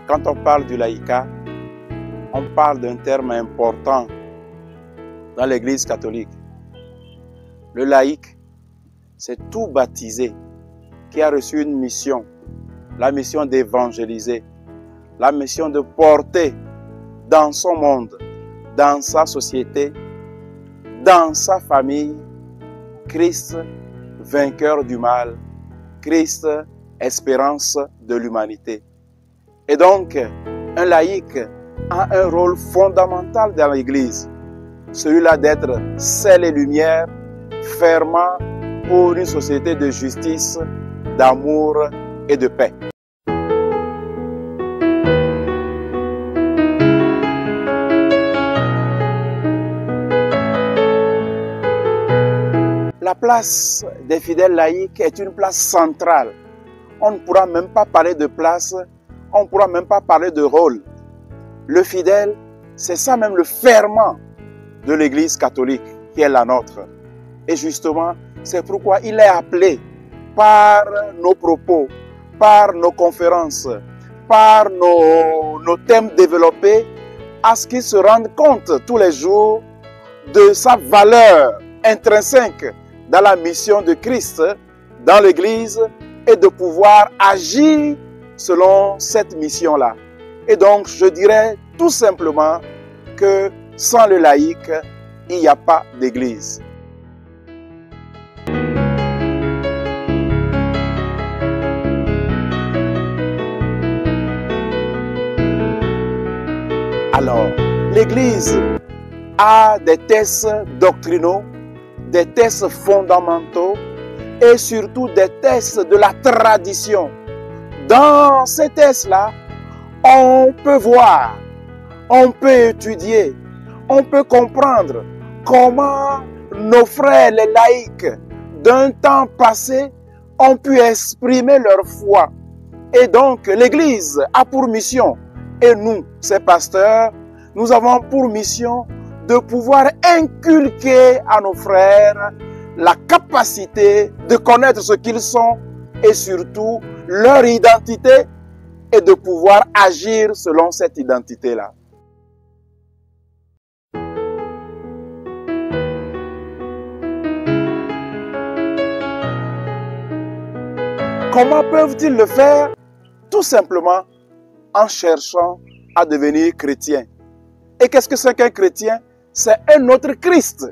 Quand on parle du laïcat, on parle d'un terme important dans l'Église catholique. Le laïc, c'est tout baptisé qui a reçu une mission, la mission d'évangéliser, la mission de porter dans son monde, dans sa société, dans sa famille, Christ, vainqueur du mal, Christ, espérance de l'humanité. Et donc, un laïc a un rôle fondamental dans l'Église, celui-là d'être sel et lumière, fermant pour une société de justice, d'amour et de paix. La place des fidèles laïcs est une place centrale. On ne pourra même pas parler de place, on ne pourra même pas parler de rôle. Le fidèle, c'est ça même le ferment de l'Église catholique qui est la nôtre. Et justement, c'est pourquoi il est appelé par nos propos, par nos conférences, par nos thèmes développés, à ce qu'il se rende compte tous les jours de sa valeur intrinsèque dans la mission de Christ, dans l'Église, et de pouvoir agir selon cette mission-là. Et donc, je dirais tout simplement que sans le laïc, il n'y a pas d'Église. Alors, l'Église a des tests doctrinaux, des tests fondamentaux et surtout des tests de la tradition. Dans ces tests-là, on peut voir, on peut étudier, on peut comprendre comment nos frères les laïcs d'un temps passé ont pu exprimer leur foi. Et donc l'Église a pour mission, et nous, ces pasteurs, nous avons pour mission de pouvoir inculquer à nos frères la capacité de connaître ce qu'ils sont et surtout leur identité et de pouvoir agir selon cette identité-là. Comment peuvent-ils le faire? Tout simplement en cherchant à devenir chrétien. Et qu'est-ce que c'est qu'un chrétien? C'est un autre Christ.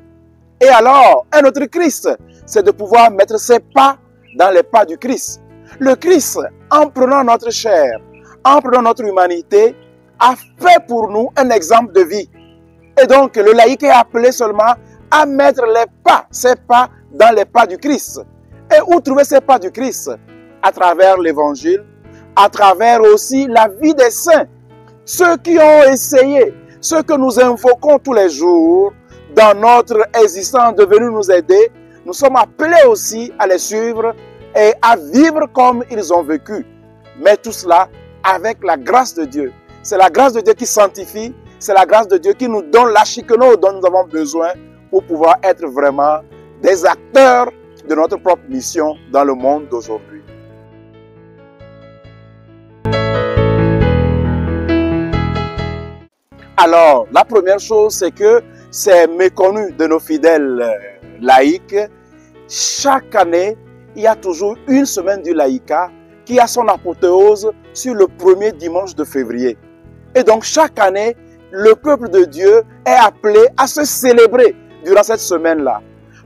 Et alors, un autre Christ, c'est de pouvoir mettre ses pas dans les pas du Christ. Le Christ, en prenant notre chair, en prenant notre humanité, a fait pour nous un exemple de vie. Et donc, le laïc est appelé seulement à mettre les pas, ses pas dans les pas du Christ. Et où trouver ces pas du Christ? À travers l'Évangile, à travers aussi la vie des saints. Ceux qui ont essayé, ceux que nous invoquons tous les jours dans notre existence de venir nous aider, nous sommes appelés aussi à les suivre et à vivre comme ils ont vécu. Mais tout cela avec la grâce de Dieu. C'est la grâce de Dieu qui sanctifie, c'est la grâce de Dieu qui nous donne l'achikeno dont nous avons besoin pour pouvoir être vraiment des acteurs de notre propre mission dans le monde d'aujourd'hui. Alors, la première chose, c'est que c'est méconnu de nos fidèles laïcs. Chaque année, il y a toujours une semaine du laïcat qui a son apothéose sur le premier dimanche de février. Et donc, chaque année, le peuple de Dieu est appelé à se célébrer durant cette semaine-là.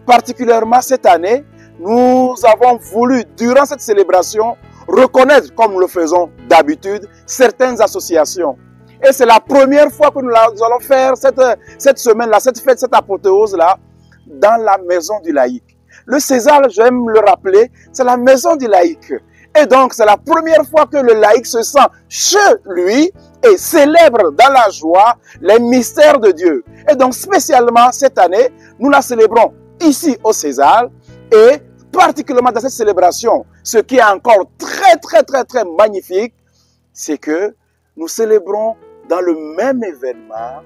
Particulièrement cette année, nous avons voulu, durant cette célébration, reconnaître, comme nous le faisons d'habitude, certaines associations. Et c'est la première fois que nous allons faire cette semaine-là, cette fête, cette apothéose-là, dans la maison du laïc. Le César, j'aime le rappeler, c'est la maison du laïc. Et donc, c'est la première fois que le laïc se sent chez lui et célèbre dans la joie les mystères de Dieu. Et donc, spécialement cette année, nous la célébrons ici au César et particulièrement dans cette célébration, ce qui est encore très magnifique, c'est que nous célébrons dans le même événement,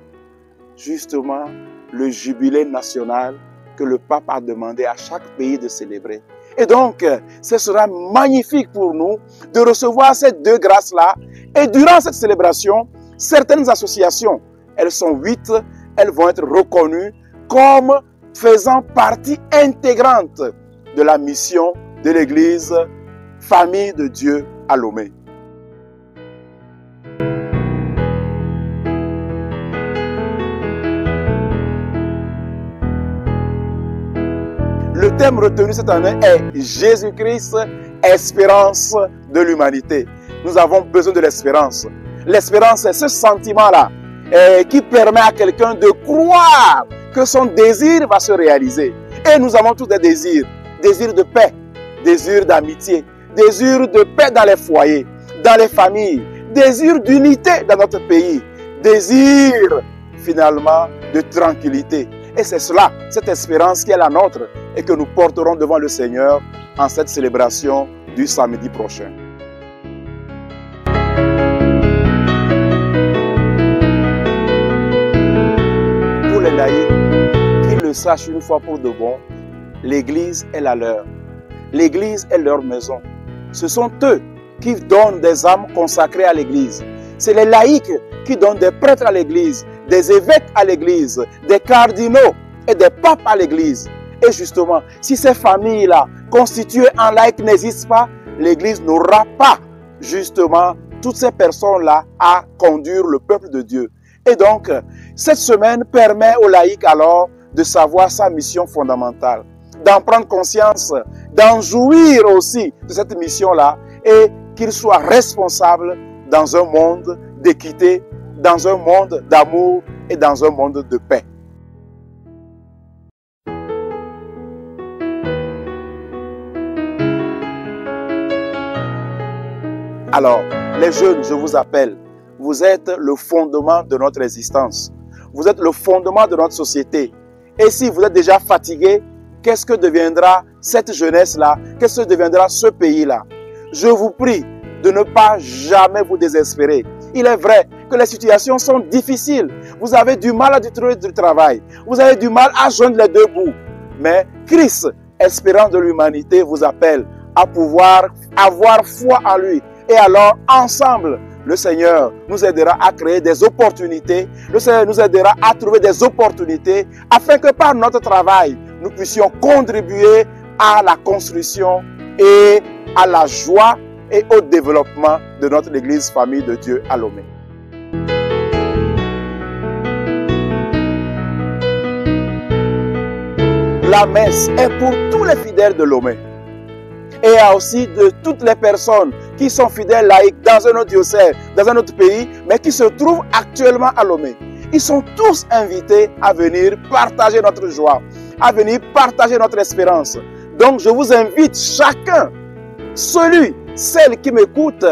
justement, le jubilé national que le pape a demandé à chaque pays de célébrer. Et donc, ce sera magnifique pour nous de recevoir ces deux grâces-là. Et durant cette célébration, certaines associations, elles sont 8, elles vont être reconnues comme faisant partie intégrante de la mission de l'Église Famille de Dieu à Lomé. Le thème retenu cette année est Jésus-Christ, espérance de l'humanité. Nous avons besoin de l'espérance. L'espérance, c'est ce sentiment-là qui permet à quelqu'un de croire que son désir va se réaliser. Et nous avons tous des désirs. Désir de paix, désir d'amitié, désir de paix dans les foyers, dans les familles, désir d'unité dans notre pays, désir finalement de tranquillité. Et c'est cela, cette espérance qui est la nôtre et que nous porterons devant le Seigneur en cette célébration du samedi prochain. Pour les laïcs, qu'ils le sachent une fois pour de bon, l'Église est la leur. L'Église est leur maison. Ce sont eux qui donnent des âmes consacrées à l'Église. C'est les laïcs qui donnent des prêtres à l'Église, des évêques à l'Église, des cardinaux et des papes à l'Église. Et justement, si ces familles-là, constituées en laïcs, n'existent pas, l'Église n'aura pas justement toutes ces personnes-là à conduire le peuple de Dieu. Et donc, cette semaine permet aux laïcs alors de savoir sa mission fondamentale, d'en prendre conscience, d'en jouir aussi de cette mission-là et qu'ils soient responsables dans un monde d'équité, dans un monde d'amour et dans un monde de paix. Alors, les jeunes, je vous appelle, vous êtes le fondement de notre existence. Vous êtes le fondement de notre société. Et si vous êtes déjà fatigué, qu'est-ce que deviendra cette jeunesse-là? Qu'est-ce que deviendra ce pays-là? Je vous prie de ne pas jamais vous désespérer. Il est vrai que les situations sont difficiles. Vous avez du mal à trouver du travail. Vous avez du mal à joindre les deux bouts. Mais Christ, espérant de l'humanité, vous appelle à pouvoir avoir foi en lui. Et alors, ensemble, le Seigneur nous aidera à créer des opportunités. Le Seigneur nous aidera à trouver des opportunités afin que par notre travail, nous puissions contribuer à la construction et à la joie et au développement de notre Église Famille de Dieu à Lomé. La messe est pour tous les fidèles de Lomé. Et aussi de toutes les personnes qui sont fidèles laïcs dans un autre diocèse, dans un autre pays, mais qui se trouvent actuellement à Lomé. Ils sont tous invités à venir partager notre joie, à venir partager notre espérance. Donc je vous invite chacun, celle qui m'écoute,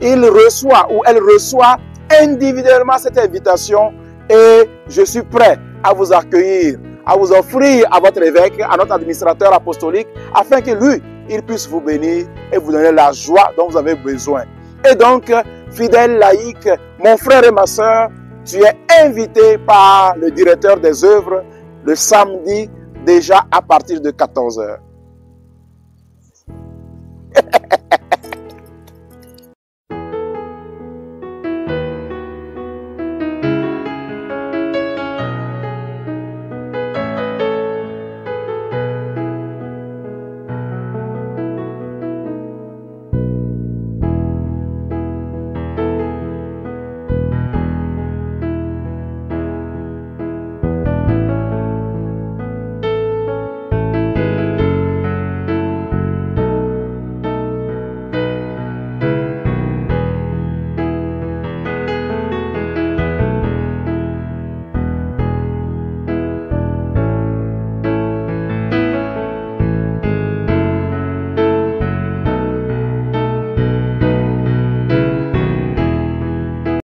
il reçoit ou elle reçoit individuellement cette invitation et je suis prêt à vous accueillir, à vous offrir à votre évêque, à notre administrateur apostolique, afin que lui, il puisse vous bénir et vous donner la joie dont vous avez besoin. Et donc, fidèle laïque, mon frère et ma soeur, tu es invité par le directeur des œuvres le samedi déjà à partir de 14 h.